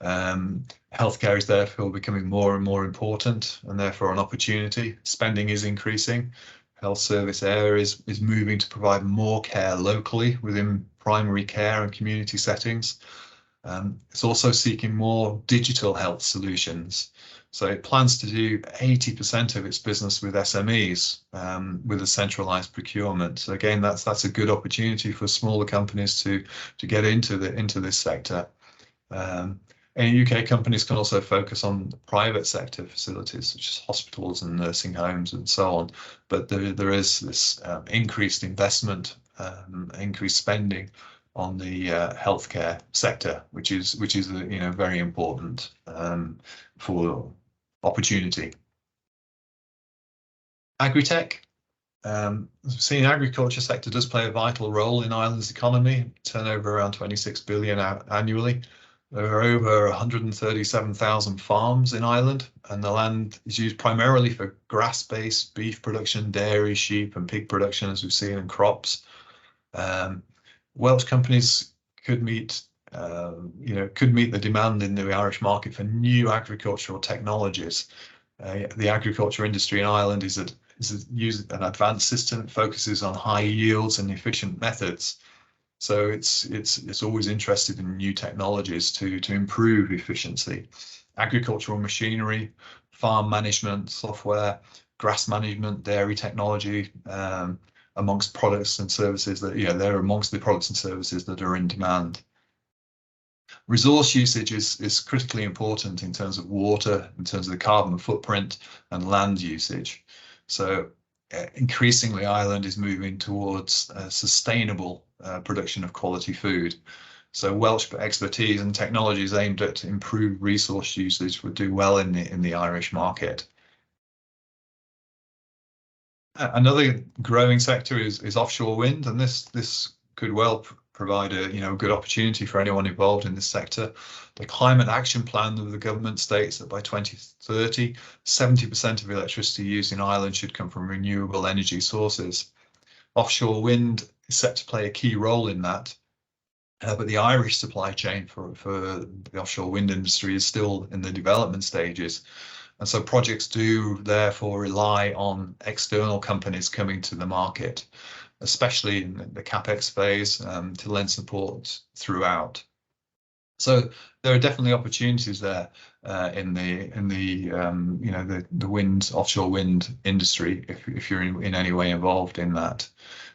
Healthcare is therefore becoming more and more important and therefore an opportunity. Spending is increasing. Health service areas is moving to provide more care locally within primary care and community settings. It's also seeking more digital health solutions. So it plans to do 80% of its business with SMEs with a centralized procurement. So again, that's a good opportunity for smaller companies to get into this sector. And UK companies can also focus on private sector facilities such as hospitals and nursing homes and so on. But there is this increased investment, increased spending on the healthcare sector, which is very important for opportunity. Agri-tech. As we've seen, agriculture sector does play a vital role in Ireland's economy, turnover around 26 billion annually. There are over 137,000 farms in Ireland, and the land is used primarily for grass-based beef production, dairy, sheep and pig production, as we've seen, in crops. Welsh companies could meet the demand in the Irish market for new agricultural technologies. The agriculture industry in Ireland is using an advanced system that focuses on high yields and efficient methods. So it's always interested in new technologies to improve efficiency. Agricultural machinery, farm management software, grass management, dairy technology, amongst products and services that they're amongst the products and services that are in demand. Resource usage is critically important in terms of water, in terms of the carbon footprint and land usage. So increasingly, Ireland is moving towards sustainable production of quality food. So Welsh expertise and technologies aimed at improved resource usage would do well in the Irish market. Another growing sector is offshore wind, and this could well provide a good opportunity for anyone involved in this sector. The climate action plan of the government states that by 2030, 70% of electricity used in Ireland should come from renewable energy sources. Offshore wind is set to play a key role in that, but the Irish supply chain for the offshore wind industry is still in the development stages. And so projects do therefore rely on external companies coming to the market, especially in the CapEx phase, to lend support throughout. So there are definitely opportunities there in the wind, offshore wind industry if you're in any way involved in that.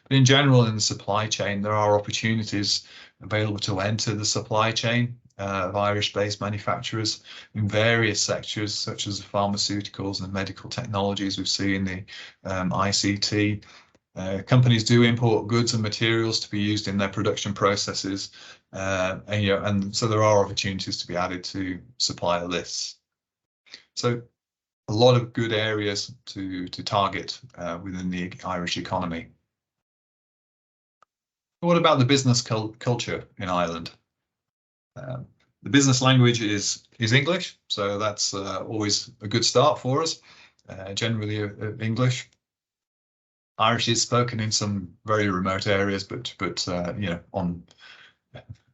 But in general, in the supply chain, there are opportunities available to enter the supply chain of Irish-based manufacturers in various sectors, such as pharmaceuticals and medical technologies. We've seen the ICT. Companies do import goods and materials to be used in their production processes, and so there are opportunities to be added to supplier lists. So a lot of good areas to target within the Irish economy. What about the business culture in Ireland? The business language is English, so that's always a good start for us. Generally English. Irish is spoken in some very remote areas, but you know, on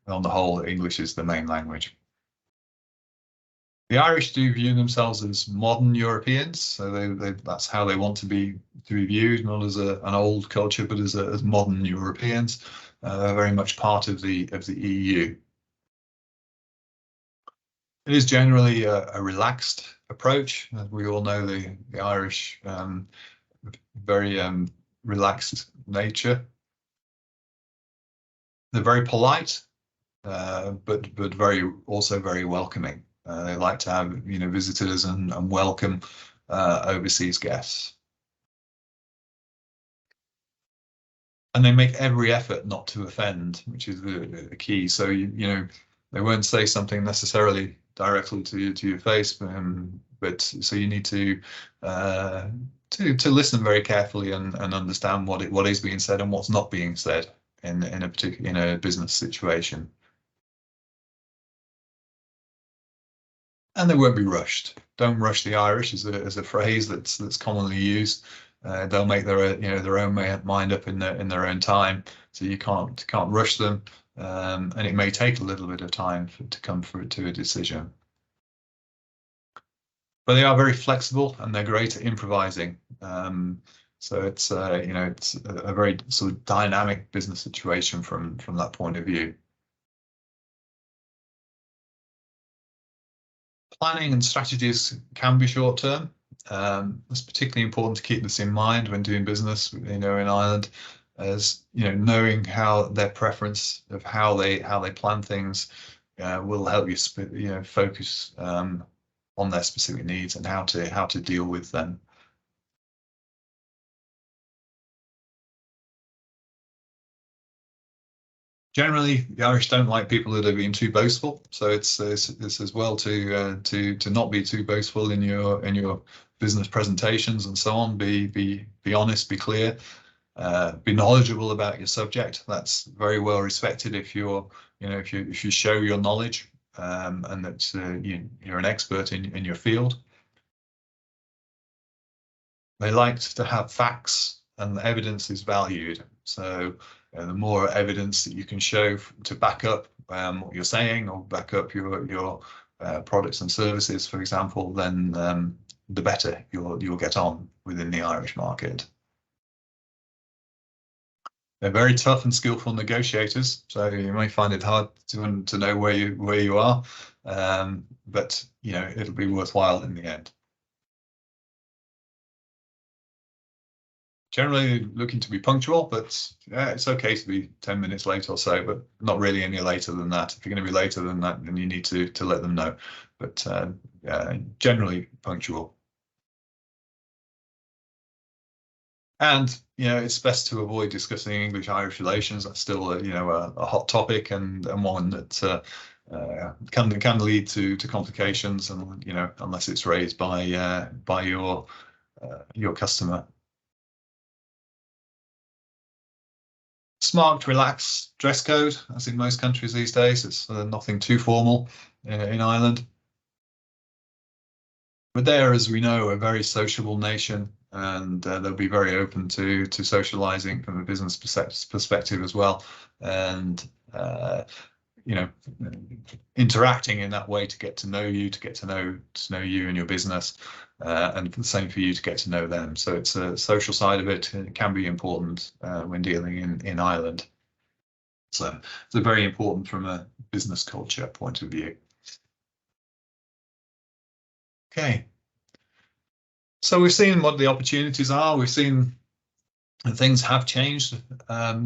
the whole, English is the main language. The Irish do view themselves as modern Europeans, so that's how they want to be viewed, not as an old culture, but as modern Europeans, very much part of the EU. It is generally a relaxed approach. As we all know, the Irish very relaxed nature. They're very polite, but also very welcoming. They like to have visitors and welcome overseas guests. And they make every effort not to offend, which is the key. So they won't say something necessarily directly to your face, but so you need to listen very carefully and understand what is being said and what's not being said in a business situation. And they won't be rushed. Don't rush the Irish is a phrase that's commonly used. They'll make their own mind up in their own time, so you can't rush them, and it may take a little bit of time to come to a decision. But they are very flexible and they're great at improvising. So it's it's a very sort of dynamic business situation from that point of view. Planning and strategies can be short term. It's particularly important to keep this in mind when doing business, in Ireland, as knowing how their preference of how they plan things will help you focus on their specific needs and how to deal with them. Generally, the Irish don't like people that are being too boastful, so it's as well to not be too boastful in your business presentations and so on. Be honest, be clear, be knowledgeable about your subject. That's very well respected if you're if you show your knowledge and that you're an expert in your field. They like to have facts, and the evidence is valued. So the more evidence that you can show to back up what you're saying, or back up your products and services, for example, then the better you'll get on within the Irish market. They're very tough and skillful negotiators, so you may find it hard to know where you are, but it'll be worthwhile in the end. Generally looking to be punctual, but it's okay to be 10 minutes late or so, but not really any later than that. If you're going to be later than that, then you need to let them know, but generally punctual. And it's best to avoid discussing English-Irish relations. That's still a hot topic and one that can lead to complications, and unless it's raised by your customer. Smart, relaxed dress code, as in most countries these days. It's nothing too formal in Ireland. But they're, as we know, a very sociable nation, and they'll be very open to socializing from a business perspective as well. And in interacting in that way to get to know you, to know you and your business, and the same for you to get to know them. So it's a social side of it. It can be important when dealing in Ireland. So it's very important from a business culture point of view. Okay. So we've seen what the opportunities are. We've seen that things have changed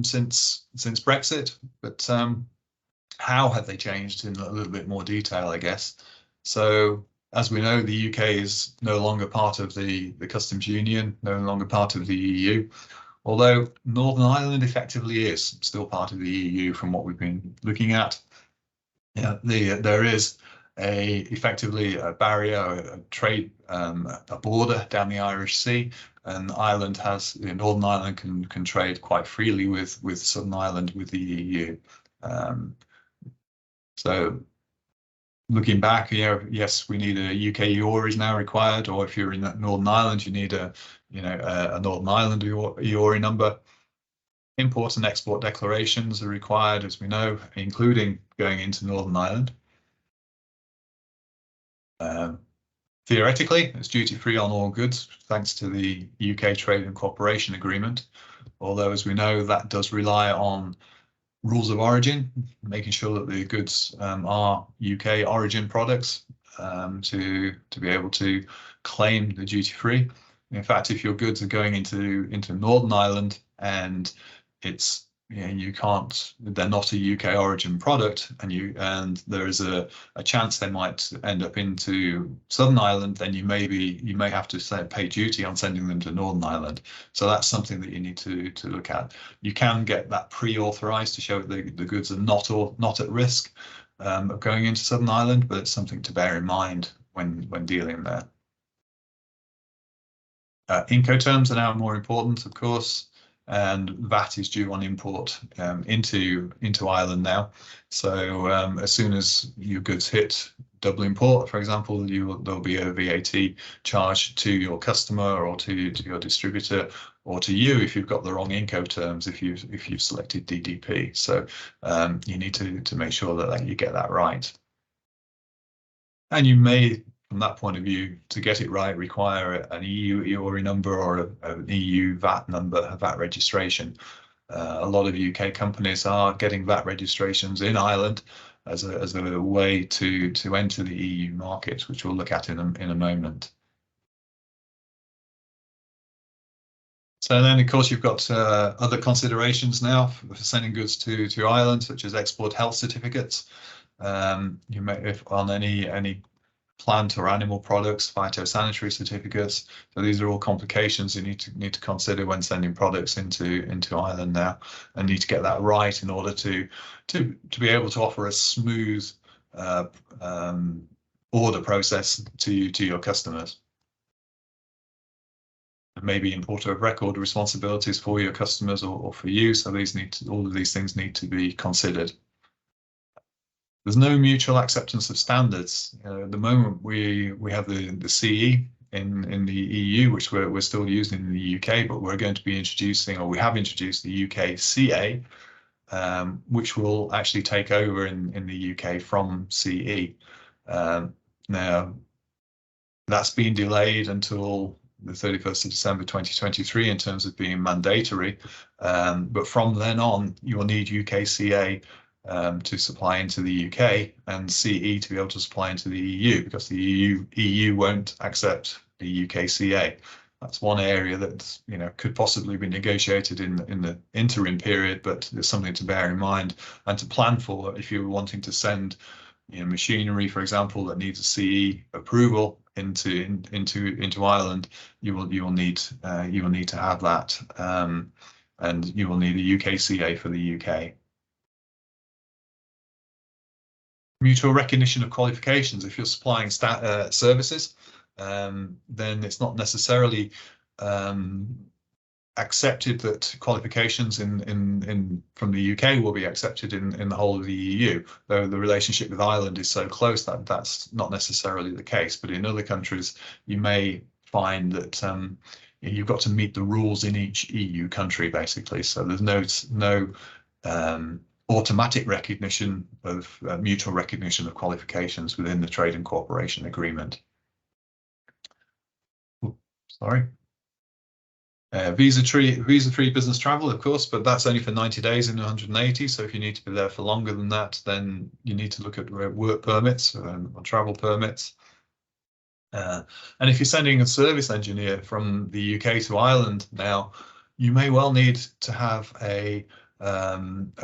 since Brexit, but how have they changed in a little bit more detail, I guess. So as we know, the UK is no longer part of the customs union, no longer part of the EU, although Northern Ireland effectively is still part of the EU from what we've been looking at. Yeah, there is effectively a barrier, a trade, a border down the Irish Sea, and Ireland has, Northern Ireland can trade quite freely with Southern Ireland with the EU. So looking back, yes, we need a UK EOR is now required, or if you're in Northern Ireland, you need a Northern Ireland EOR number. Import and export declarations are required, as we know, including going into Northern Ireland. Theoretically, it's duty-free on all goods, thanks to the UK Trade and Cooperation Agreement, although, as we know, that does rely on rules of origin, making sure that the goods are UK origin products to be able to claim the duty-free. In fact, if your goods are going into Northern Ireland and it's you can't, they're not a UK origin product, and there is a chance they might end up into Southern Ireland, then you may have to pay duty on sending them to Northern Ireland. So that's something that you need to look at. You can get that pre-authorized to show that the goods are not at risk of going into Southern Ireland, but it's something to bear in mind when dealing there. Incoterms are now more important, of course, and VAT is due on import into Ireland now. So as soon as your goods hit double import, for example, there'll be a VAT charge to your customer or to your distributor, or to you if you've got the wrong Incoterms, if you've selected DDP. So you need to make sure that you get that right. And you may, from that point of view, to get it right, require an EU EORI number or an EU VAT number, a VAT registration. A lot of UK companies are getting VAT registrations in Ireland as a way to enter the EU market, which we'll look at in a moment. So then, of course, you've got other considerations now for sending goods to Ireland, such as export health certificates. You may, if on any plant or animal products, phytosanitary certificates. So these are all complications you need to consider when sending products into Ireland now, and need to get that right in order to be able to offer a smooth order process to your customers. Maybe importer of record responsibilities for your customers or for you. So all of these things need to be considered. There's no mutual acceptance of standards. At the moment, we have the CE in the EU, which we're still using in the UK, but we're going to be introducing, or we have introduced, the UK CA, which will actually take over in the UK from CE. Now, that's been delayed until the 31st of December 2023 in terms of being mandatory, but from then on, you will need UK CA to supply into the UK, and CE to be able to supply into the EU, because the EU won't accept the UK CA. That's one area that could possibly be negotiated in the interim period, but it's something to bear in mind and to plan for if you're wanting to send machinery, for example, that needs a CE approval into Ireland. You will need to have that, and you will need a UK CA for the UK. Mutual recognition of qualifications. If you're supplying services, then it's not necessarily accepted that qualifications from the UK will be accepted in the whole of the EU. Though the relationship with Ireland is so close that that's not necessarily the case. But in other countries, you may find that you've got to meet the rules in each EU country, basically. So there's no automatic recognition of mutual recognition of qualifications within the trade and cooperation agreement. Sorry. Visa-free business travel, of course, but that's only for 90 days in 180. So if you need to be there for longer than that, then you need to look at work permits or travel permits. And if you're sending a service engineer from the UK to Ireland now, you may well need to have a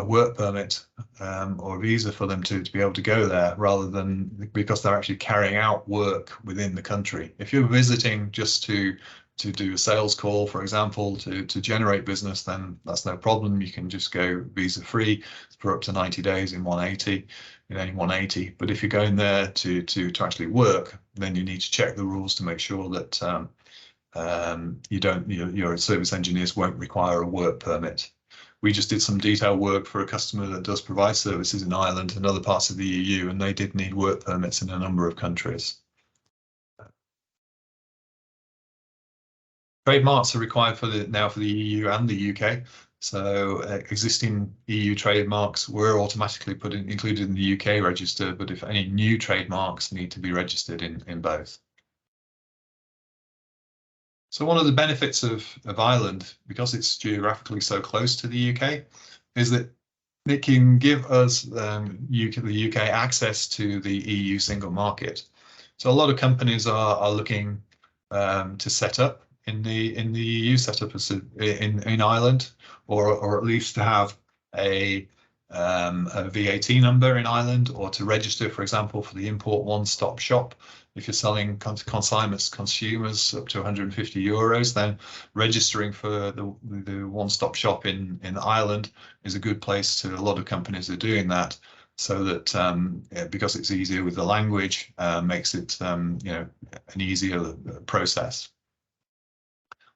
work permit or a visa for them to be able to go there, rather than because they're actually carrying out work within the country. If you're visiting just to do a sales call, for example, to generate business, then that's no problem. You can just go visa free for up to 90 days in 180. But if you're going there to actually work, then you need to check the rules to make sure that your service engineers won't require a work permit. We just did some detail work for a customer that does provide services in Ireland and other parts of the EU, and they did need work permits in a number of countries. Trademarks are required now for the EU and the UK. So existing EU trademarks were automatically included in the UK register, but if any new trademarks need to be registered in both. So one of the benefits of Ireland, because it's geographically so close to the UK, is that it can give us the UK access to the EU single market. So a lot of companies are looking to set up in the EU, set up in Ireland, or at least to have a VAT number in Ireland, or to register, for example, for the import one-stop shop. If you're selling consignments to consumers up to 150 euros, then registering for the one-stop shop in Ireland is a good place to. A lot of companies are doing that, so that because it's easier with the language, makes it an easier process.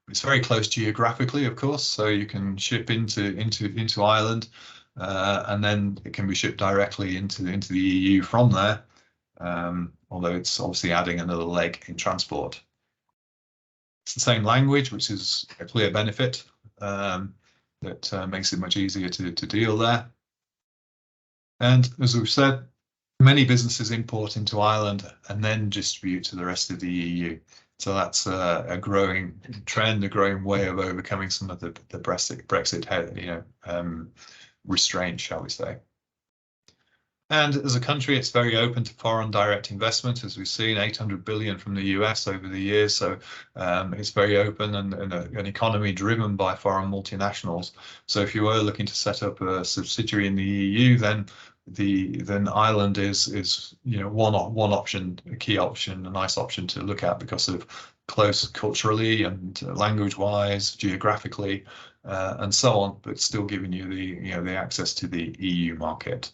It's very close geographically, of course, so you can ship into Ireland, and then it can be shipped directly into the EU from there. Although it's obviously adding another leg in transport. It's the same language, which is a clear benefit that makes it much easier to deal there. And as we've said, many businesses import into Ireland and then distribute to the rest of the EU. So that's a growing trend, a growing way of overcoming some of the Brexit restraint, shall we say. And as a country, it's very open to foreign direct investment, as we've seen, 800 billion from the US over the years. So it's very open and an economy driven by foreign multinationals. So if you were looking to set up a subsidiary in the EU, then Ireland is one option, a key option, a nice option to look at because of close culturally and language-wise, geographically, and so on, but still giving you the access to the EU market.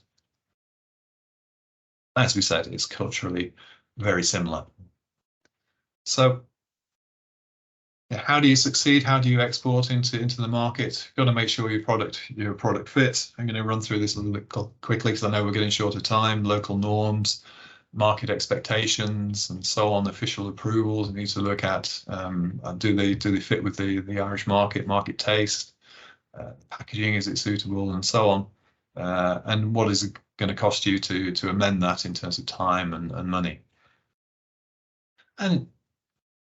As we said, it's culturally very similar. So how do you succeed? How do you export into the market? You've got to make sure your product fits. I'm going to run through this a little bit quickly because I know we're getting short of time. Local norms, market expectations, and so on. Official approvals you need to look at. Do they fit with the Irish market taste? Packaging, is it suitable, and so on. And what is it going to cost you to amend that in terms of time and money? And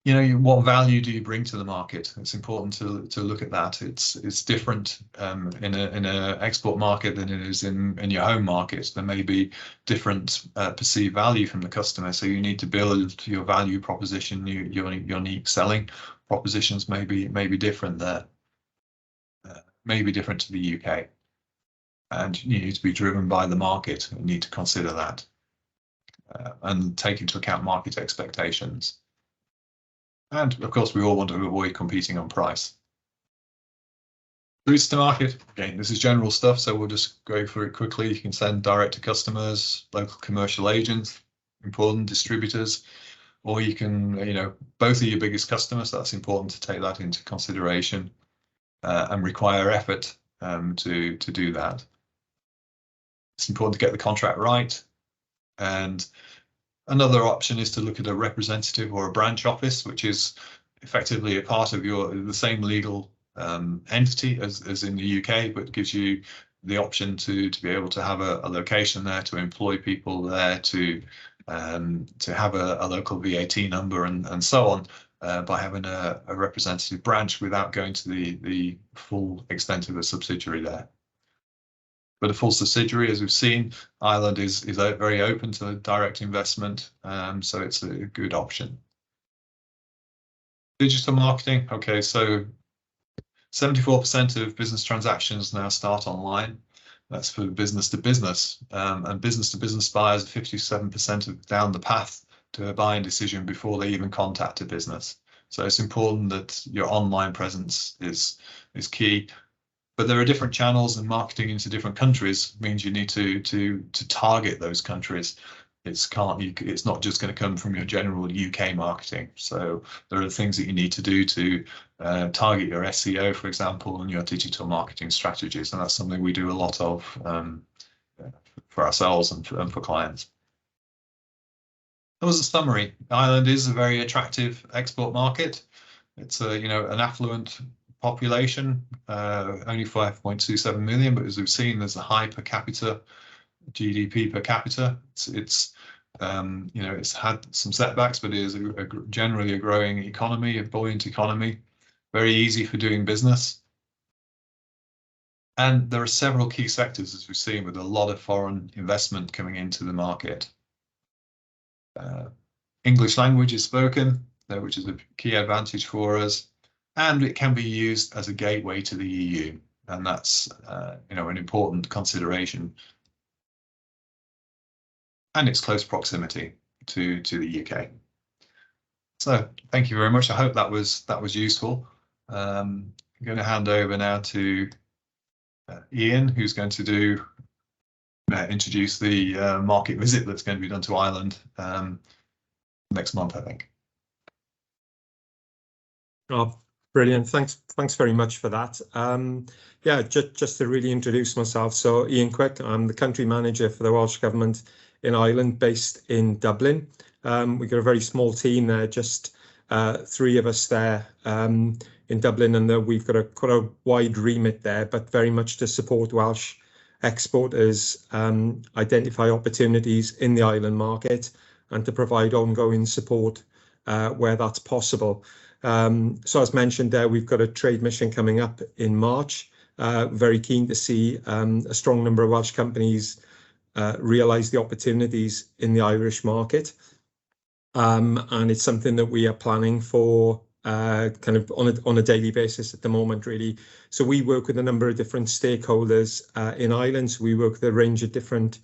what value do you bring to the market? It's important to look at that. It's different in an export market than it is in your home market. There may be different perceived value from the customer, so you need to build your value proposition. Your unique selling propositions may be different there. May be different to the UK. And you need to be driven by the market. You need to consider that and take into account market expectations. And of course, we all want to avoid competing on price. Routes to market. Again, this is general stuff, so we'll just go through it quickly. You can send direct to customers, local commercial agents, important distributors, or you can, both of your biggest customers. That's important to take that into consideration and require effort to do that. It's important to get the contract right. And another option is to look at a representative or a branch office, which is effectively a part of the same legal entity as in the UK, but gives you the option to be able to have a location there, to employ people there, to have a local VAT number and so on, by having a representative branch without going to the full extent of a subsidiary there. But a full subsidiary, as we've seen, Ireland is very open to direct investment, so it's a good option. Digital marketing. Okay, so 74% of business transactions now start online. That's for business to business, and business to business buyers are 57% down the path to a buying decision before they even contact a business. So it's important that your online presence is key. But there are different channels, and marketing into different countries means you need to target those countries. It's not just going to come from your general UK marketing. So there are things that you need to do to target your SEO, for example, and your digital marketing strategies. And that's something we do a lot of for ourselves and for clients. That was a summary. Ireland is a very attractive export market. It's an affluent population, only 5.27 million, but as we've seen, there's a high per capita GDP per capita. It's had some setbacks, but it is generally a growing economy, a buoyant economy, very easy for doing business. And there are several key sectors, as we've seen, with a lot of foreign investment coming into the market. English language is spoken, which is a key advantage for us, and it can be used as a gateway to the EU, and that's an important consideration. And its close proximity to the UK. So thank you very much. I hope that was useful. I'm going to hand over now to Ian, who's going to introduce the market visit that's going to be done to Ireland next month, I think. Oh, brilliant. Thanks very much for that. Yeah, just to really introduce myself. So Ian Quick, I'm the country manager for the Welsh Government in Ireland, based in Dublin. We've got a very small team there, just 3 of us there in Dublin, and we've got quite a wide remit there, but very much to support Welsh exporters, identify opportunities in the island market, and to provide ongoing support where that's possible. So as mentioned there, we've got a trade mission coming up in March. Very keen to see a strong number of Welsh companies realise the opportunities in the Irish market, and it's something that we are planning for kind of on a daily basis at the moment, really. So we work with a number of different stakeholders in Ireland. So we work with a range of different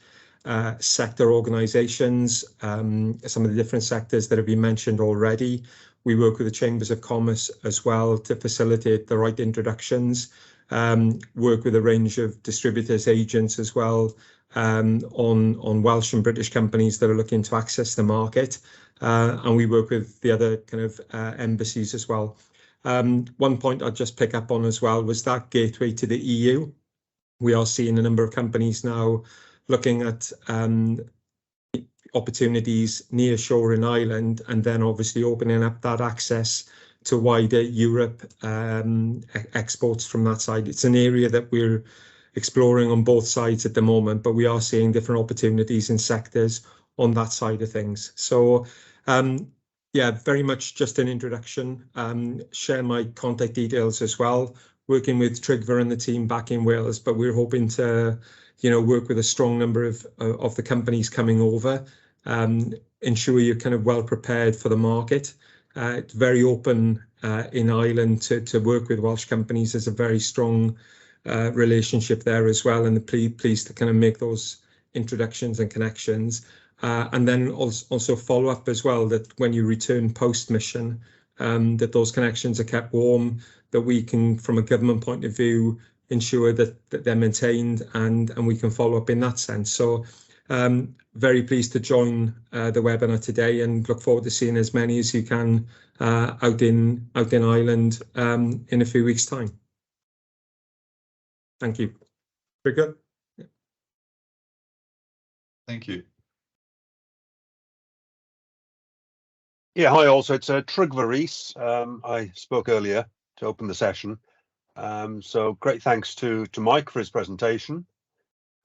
sector organisations, some of the different sectors that have been mentioned already. We work with the Chambers of Commerce as well to facilitate the right introductions, work with a range of distributors, agents as well, on Welsh and British companies that are looking to access the market, and we work with the other kind of embassies as well. One point I'd just pick up on as well was that gateway to the EU. We are seeing a number of companies now looking at opportunities near shore in Ireland, and then obviously opening up that access to wider Europe exports from that side. It's an area that we're exploring on both sides at the moment, but we are seeing different opportunities in sectors on that side of things. So yeah, very much just an introduction. Share my contact details as well, working with Tryggva and the team back in Wales, but we're hoping to work with a strong number of the companies coming over, ensure you're kind of well prepared for the market. It's very open in Ireland to work with Welsh companies. There's a very strong relationship there as well, and pleased to kind of make those introductions and connections, and then also follow up as well, that when you return post mission, that those connections are kept warm, that we can, from a government point of view, ensure that they're maintained, and we can follow up in that sense. So very pleased to join the webinar today, and look forward to seeing as many as you can out in Ireland in a few weeks' time. Thank you. Very good. Thank you. Yeah, hi all. So it's Tryggva Rees. I spoke earlier to open the session. So great thanks to Mike for his presentation.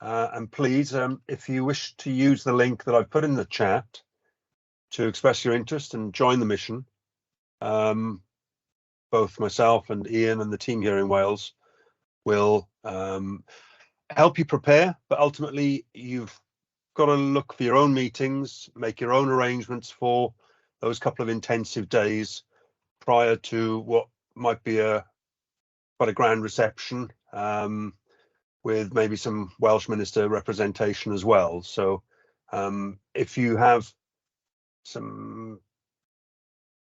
And please, if you wish to use the link that I've put in the chat to express your interest and join the mission, both myself and Ian and the team here in Wales will help you prepare, but ultimately you've got to look for your own meetings, make your own arrangements for those couple of intensive days prior to what might be quite a grand reception, with maybe some Welsh Minister representation as well. So if you have some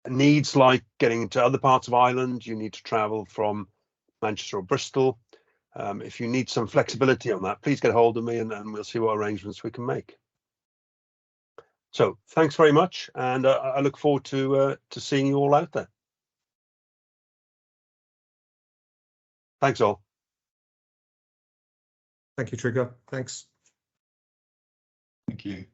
needs like getting into other parts of Ireland, you need to travel from Manchester or Bristol. If you need some flexibility on that, please get hold of me and we'll see what arrangements we can make. So thanks very much, and I look forward to seeing you all out there. Thanks all. Thank you, Trigger. Thanks. Thank you.